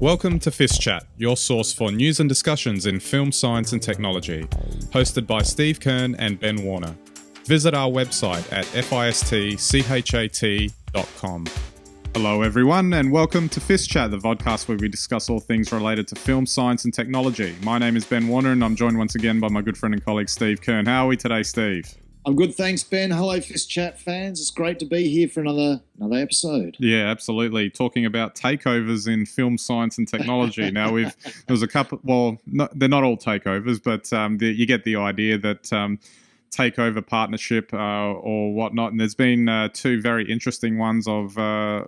Welcome to FiST Chat, your source for news and discussions in film science and technology, hosted by Steve Kern and Ben Warner. Visit our website at fistchat.com. Hello everyone and welcome to FiST Chat, the vodcast where we discuss all things related to film science and technology. My name is Ben Warner and I'm joined once again by my good friend and colleague Steve Kern. How are we today, Steve? I'm good, thanks, Ben. Hello, FiST Chat fans. It's great to be here for another episode. Yeah, absolutely. Talking about takeovers in film science and technology. Now, there's a couple. Well, they're not all takeovers, but you get the idea that takeover partnership or whatnot. And there's been two very interesting ones of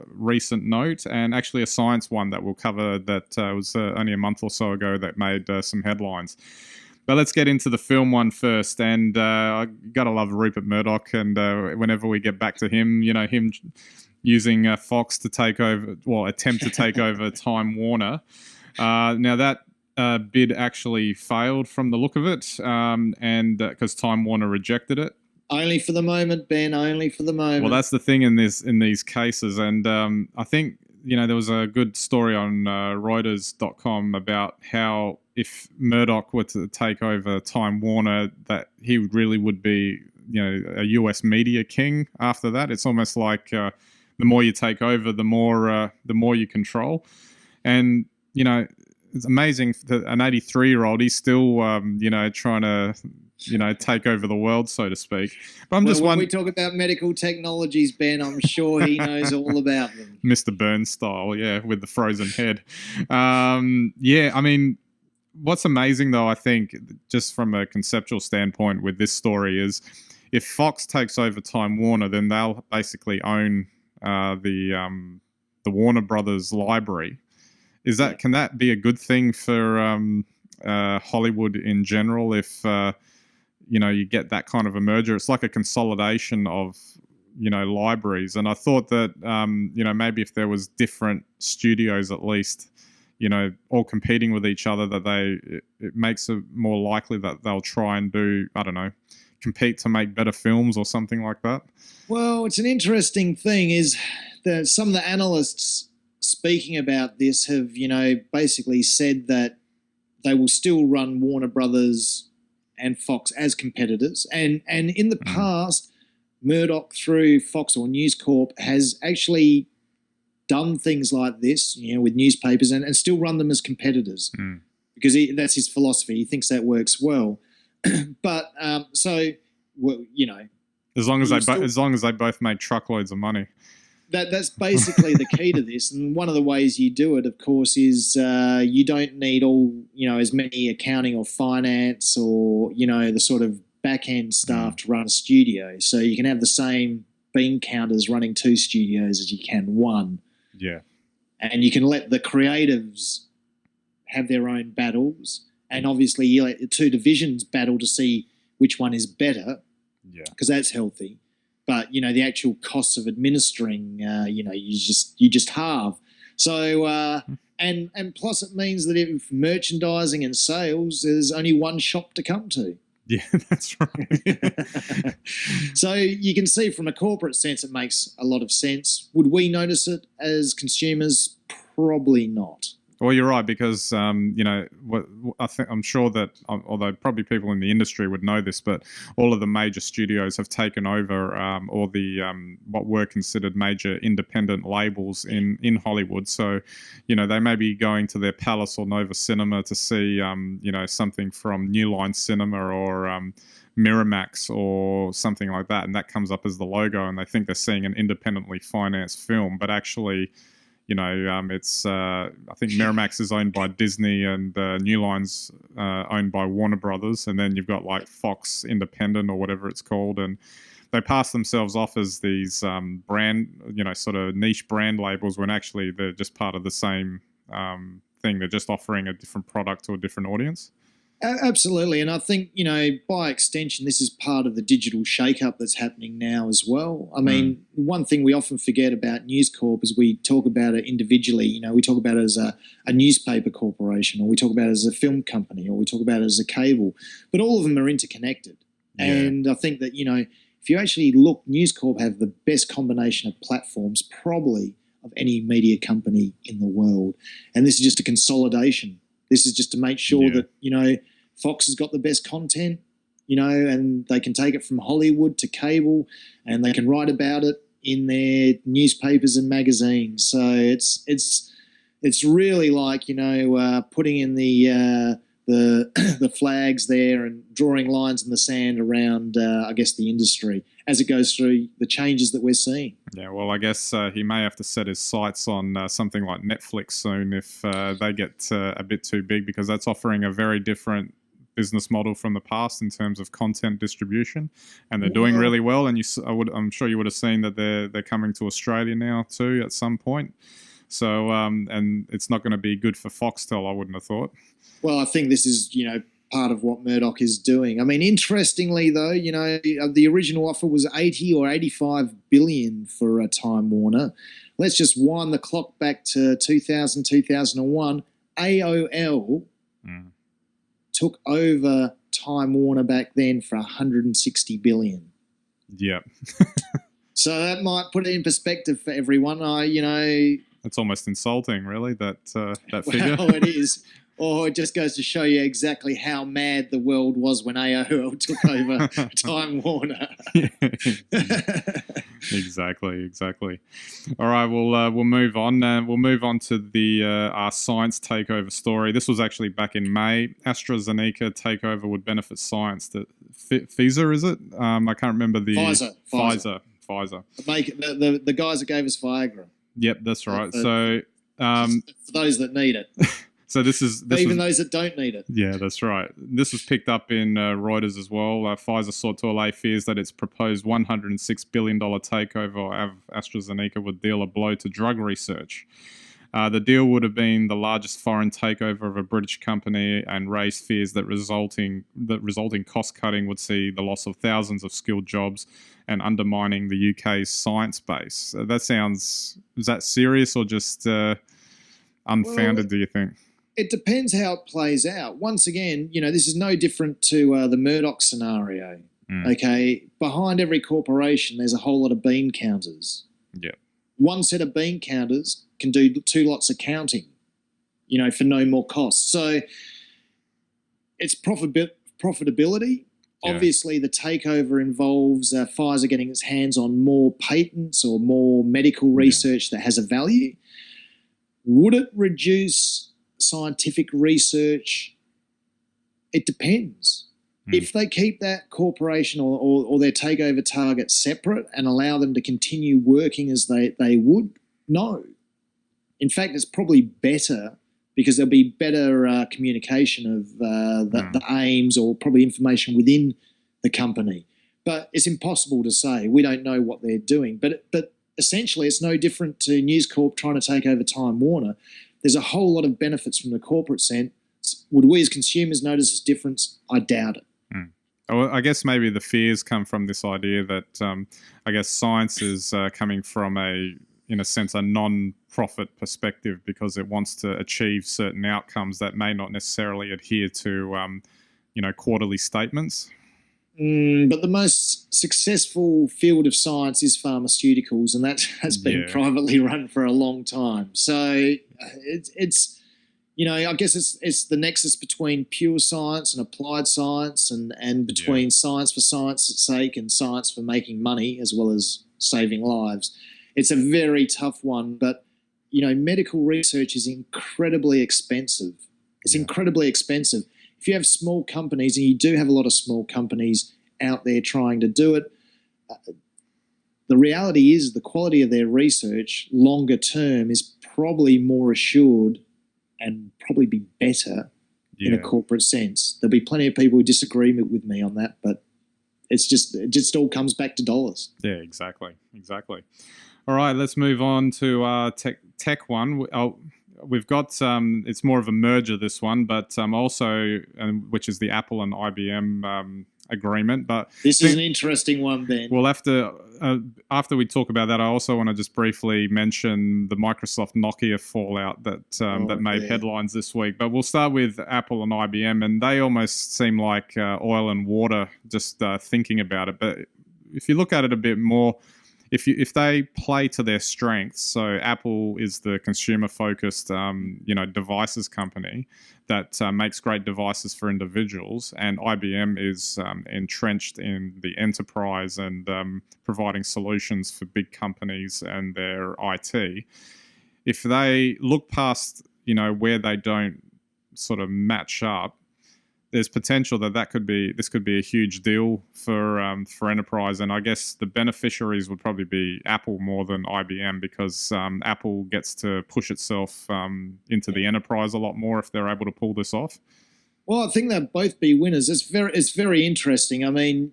recent note, and actually a science one that we'll cover that was only a month or so ago that made some headlines. But let's get into the film one first, and I gotta love Rupert Murdoch, and whenever we get back to him, him using Fox to attempt to take over Time Warner. Now that bid actually failed from the look of it, and because Time Warner rejected it. Only for the moment, Ben. Only for the moment. Well, that's the thing in these cases, and I think there was a good story on Reuters.com about how if Murdoch were to take over Time Warner, that he really would be, a US media king after that. It's almost like the more you take over, the more you control. And, it's amazing that an 83-year-old, he's still, trying to, take over the world, so to speak. But when we talk about medical technologies, Ben, I'm sure he knows all about them. Mr. Burns style, yeah, with the frozen head. What's amazing, though, I think, just from a conceptual standpoint with this story is if Fox takes over Time Warner, then they'll basically own the Warner Brothers library. Can that be a good thing for Hollywood in general if, you get that kind of a merger? It's like a consolidation of, libraries. And I thought that, maybe if there was different studios at least, all competing with each other, that it makes it more likely that they'll try and do, compete to make better films or something like that. Well, it's an interesting thing is that some of the analysts speaking about this have, basically said that they will still run Warner Brothers and Fox as competitors. And in the past, Murdoch through Fox or News Corp has actually done things like this, with newspapers and still run them as competitors because that's his philosophy. He thinks that works well. But as long as they both make truckloads of money. That's basically the key to this. And one of the ways you do it, of course, is you don't need as many accounting or finance or, the sort of back-end staff to run a studio. So you can have the same bean counters running two studios as you can one. Yeah. And you can let the creatives have their own battles. And obviously you let the two divisions battle to see which one is better. Yeah. Because that's healthy. But, the actual costs of administering, you just halve. So, and plus it means that if merchandising and sales, there's only one shop to come to. Yeah, that's right. So you can see from a corporate sense, it makes a lot of sense. Would we notice it as consumers? Probably not. Well, you're right because I'm sure that although probably people in the industry would know this, but all of the major studios have taken over all the what were considered major independent labels in Hollywood. So, they may be going to their Palace or Nova Cinema to see something from New Line Cinema or Miramax or something like that, and that comes up as the logo, and they think they're seeing an independently financed film, but actually, it's I think Miramax is owned by Disney and New Line's owned by Warner Brothers, and then you've got like Fox Independent or whatever it's called, and they pass themselves off as these brand, sort of niche brand labels when actually they're just part of the same thing. They're just offering a different product to a different audience. Absolutely. And I think, by extension, this is part of the digital shakeup that's happening now as well. I mean, one thing we often forget about News Corp is we talk about it individually. We talk about it as a newspaper corporation, or we talk about it as a film company, or we talk about it as a cable. But all of them are interconnected. Yeah. And I think that, if you actually look, News Corp have the best combination of platforms probably of any media company in the world. And this is just a consolidation. This is just to make sure that, Fox has got the best content, and they can take it from Hollywood to cable, and they can write about it in their newspapers and magazines. So it's really like, putting in the flags there and drawing lines in the sand around, I guess, the industry as it goes through the changes that we're seeing. Yeah, well, I guess he may have to set his sights on something like Netflix soon if they get a bit too big, because that's offering a very different business model from the past in terms of content distribution, and they're doing really well. And I'm sure you would have seen that they're coming to Australia now too at some point. So and it's not going to be good for Foxtel, I wouldn't have thought. Well, I think this is, part of what Murdoch is doing. I mean, interestingly, though, the original offer was 80 or 85 billion for Time Warner. Let's just wind the clock back to 2000, 2001. AOL took over Time Warner back then for 160 billion. Yeah. So that might put it in perspective for everyone. It's almost insulting, really, that figure. Well, it is. Or it just goes to show you exactly how mad the world was when AOL took over Time Warner. Exactly. All right, we'll move on. We'll move on to our science takeover story. This was actually back in May. AstraZaneca takeover would benefit science. Pfizer, is it? I can't remember the... Pfizer. The guys that gave us Viagra. Yep, that's right. For those that need it. So those that don't need it. Yeah, that's right. This was picked up in Reuters as well. Pfizer sought to allay fears that its proposed $106 billion takeover of AstraZeneca would deal a blow to drug research. The deal would have been the largest foreign takeover of a British company and raised fears that resulting cost cutting would see the loss of thousands of skilled jobs and undermining the UK's science base. Is that serious or just unfounded, do you think? It depends how it plays out. Once again, this is no different to the Murdoch scenario. Okay, behind every corporation, there's a whole lot of bean counters. Yeah. One set of bean counters can do 2 lots of counting, for no more cost. So it's profitability. Yeah. Obviously, the takeover involves Pfizer getting its hands on more patents or more medical research that has a value. Would it reduce scientific research? It depends. If they keep that corporation or their takeover target separate and allow them to continue working as they would, no. In fact, it's probably better because there'll be better communication of the aims or probably information within the company. But it's impossible to say. We don't know what they're doing. But essentially, it's no different to News Corp trying to take over Time Warner. There's a whole lot of benefits from the corporate sense. Would we as consumers notice a difference? I doubt it. I guess maybe the fears come from this idea that I guess science is coming from in a sense, a non-profit perspective because it wants to achieve certain outcomes that may not necessarily adhere to, quarterly statements. But the most successful field of science is pharmaceuticals, and that has been privately run for a long time. So it's I guess it's the nexus between pure science and applied science and between science for science's sake and science for making money as well as saving lives. It's a very tough one, but, medical research is incredibly expensive. It's incredibly expensive. If you have small companies, and you do have a lot of small companies out there trying to do it, the reality is the quality of their research longer term is probably more assured and probably be better in a corporate sense. There'll be plenty of people who disagree with me on that, but it just all comes back to dollars. Yeah, exactly. All right, let's move on to our tech one. We've got it's more of a merger, this one, but also which is the Apple and IBM agreement. But this is an interesting one, Ben. We'll have to after we talk about that. I also want to just briefly mention the Microsoft Nokia fallout that made headlines this week. But we'll start with Apple and IBM, and they almost seem like oil and water just thinking about it. But if you look at it a bit more, if they play to their strengths, so Apple is the consumer-focused, devices company that makes great devices for individuals, and IBM is entrenched in the enterprise and providing solutions for big companies and their IT. If they look past, where they don't sort of match up, there's potential that this could be a huge deal for enterprise, and I guess the beneficiaries would probably be Apple more than IBM, because Apple gets to push itself into the enterprise a lot more if they're able to pull this off. Well, I think they'll both be winners. It's very interesting. I mean,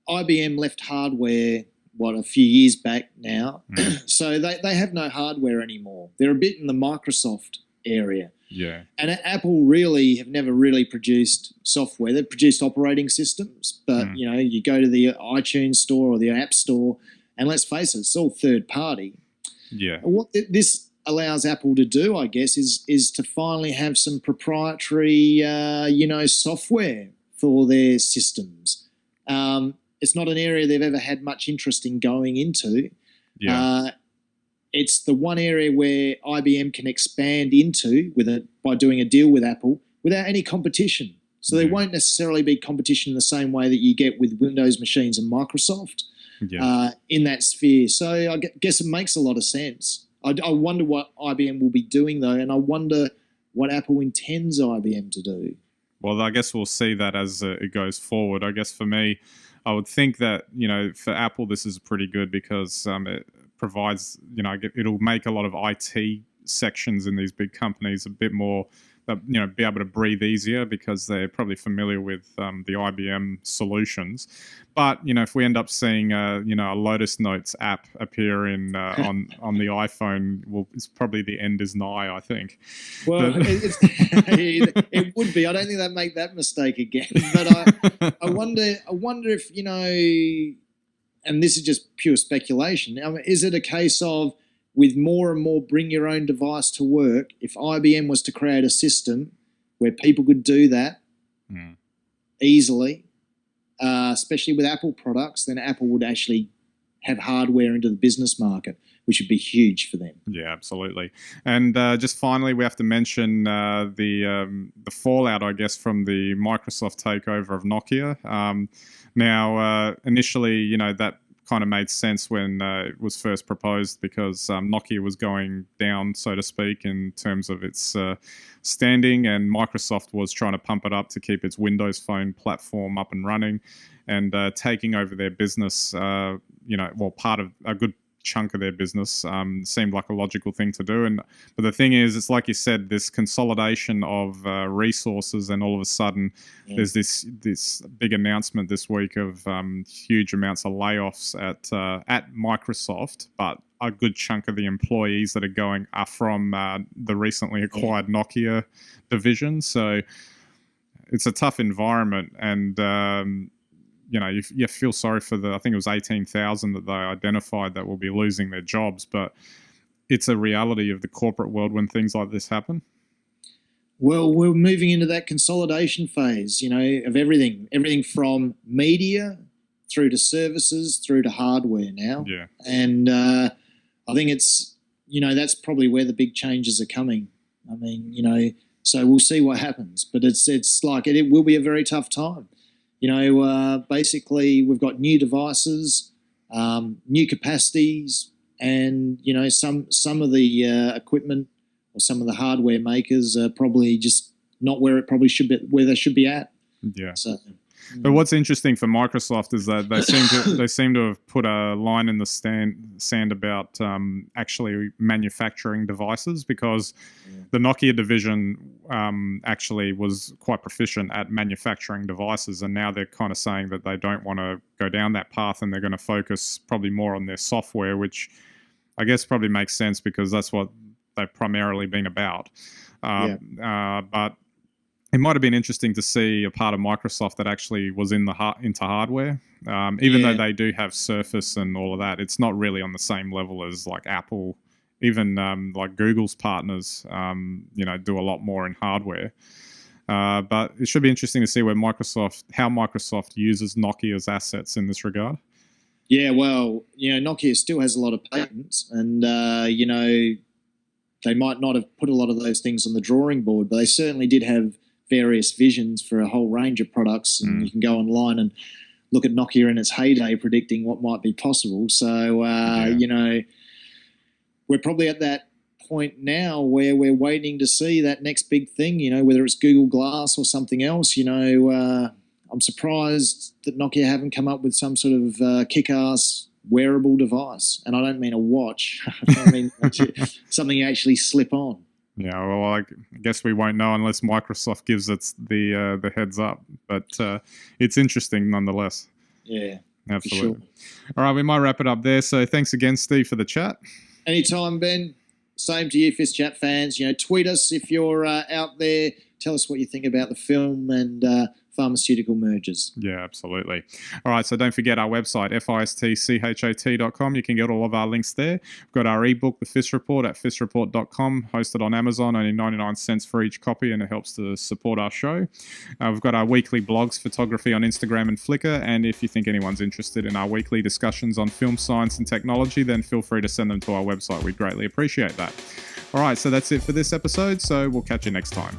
IBM left hardware a few years back now, so they have no hardware anymore. They're a bit in the Microsoft area. Yeah. And Apple really have never really produced software. They've produced operating systems, but you go to the iTunes store or the App Store, and let's face it, it's all third party. Yeah. What this allows Apple to do, I guess, is to finally have some proprietary, software for their systems. It's not an area they've ever had much interest in going into. Yeah. It's the one area where IBM can expand into by doing a deal with Apple without any competition. So there won't necessarily be competition in the same way that you get with Windows machines and Microsoft in that sphere. So I guess it makes a lot of sense. I wonder what IBM will be doing, though, and I wonder what Apple intends IBM to do. Well, I guess we'll see that as it goes forward. I guess for me, I would think that, for Apple, this is pretty good because it provides, it'll make a lot of IT sections in these big companies a bit more, be able to breathe easier because they're probably familiar with the IBM solutions. But, if we end up seeing, a Lotus Notes app appear on the iPhone, it's probably the end is nigh, I think. Well, it would be. I don't think they'd make that mistake again. But I wonder if, and this is just pure speculation. I mean, is it a case of, with more and more bring your own device to work, if IBM was to create a system where people could do that easily, especially with Apple products, then Apple would actually have hardware into the business market, which would be huge for them. Yeah, absolutely. And just finally, we have to mention the fallout, I guess, from the Microsoft takeover of Nokia. Now, initially, that kind of made sense when it was first proposed, because Nokia was going down, so to speak, in terms of its standing, and Microsoft was trying to pump it up to keep its Windows Phone platform up and running, and taking over their business, part of a good chunk of their business seemed like a logical thing to do. But the thing is, it's like you said, this consolidation of resources, and all of a sudden there's this big announcement this week of huge amounts of layoffs at Microsoft, but a good chunk of the employees that are going are from the recently acquired Nokia division. So it's a tough environment, and you feel sorry for I think it was 18,000 that they identified that will be losing their jobs, but it's a reality of the corporate world when things like this happen. Well, we're moving into that consolidation phase, of everything from media through to services through to hardware now. Yeah. And I think it's, that's probably where the big changes are coming. I mean, so we'll see what happens, but it's like it will be a very tough time. Basically, we've got new devices, new capacities, and some of the equipment or some of the hardware makers are probably just not where they should be at. Yeah. So. But what's interesting for Microsoft is that they seem to have put a line in the sand about actually manufacturing devices, because the Nokia division actually was quite proficient at manufacturing devices, and now they're kind of saying that they don't want to go down that path, and they're going to focus probably more on their software, which I guess probably makes sense because that's what they've primarily been about. But it might have been interesting to see a part of Microsoft that actually was into hardware, even though they do have Surface and all of that. It's not really on the same level as like Apple, even like Google's partners. Do a lot more in hardware. But it should be interesting to see how Microsoft uses Nokia's assets in this regard. Yeah, well, Nokia still has a lot of patents, and they might not have put a lot of those things on the drawing board, but they certainly did have various visions for a whole range of products. And you can go online and look at Nokia in its heyday, predicting what might be possible. So, we're probably at that point now where we're waiting to see that next big thing, whether it's Google Glass or something else. I'm surprised that Nokia haven't come up with some sort of kick-ass wearable device. And I don't mean a watch. I mean something you actually slip on. Yeah, well, I guess we won't know unless Microsoft gives it the heads up. But it's interesting nonetheless. Yeah, absolutely. Sure. All right, we might wrap it up there. So thanks again, Steve, for the chat. Anytime, Ben. Same to you, FiST Chat fans. Tweet us if you're out there. Tell us what you think about the film and pharmaceutical mergers. Yeah, absolutely. All right, so don't forget our website, fistchat.com. You can get all of our links there. We've got our ebook, The FiST Report, at fistreport.com, hosted on Amazon, only 99 cents for each copy, and it helps to support our show. We've got our weekly blogs, photography on Instagram and Flickr, and if you think anyone's interested in our weekly discussions on film science and technology, then feel free to send them to our website. We'd greatly appreciate that. All right, so that's it for this episode, so we'll catch you next time.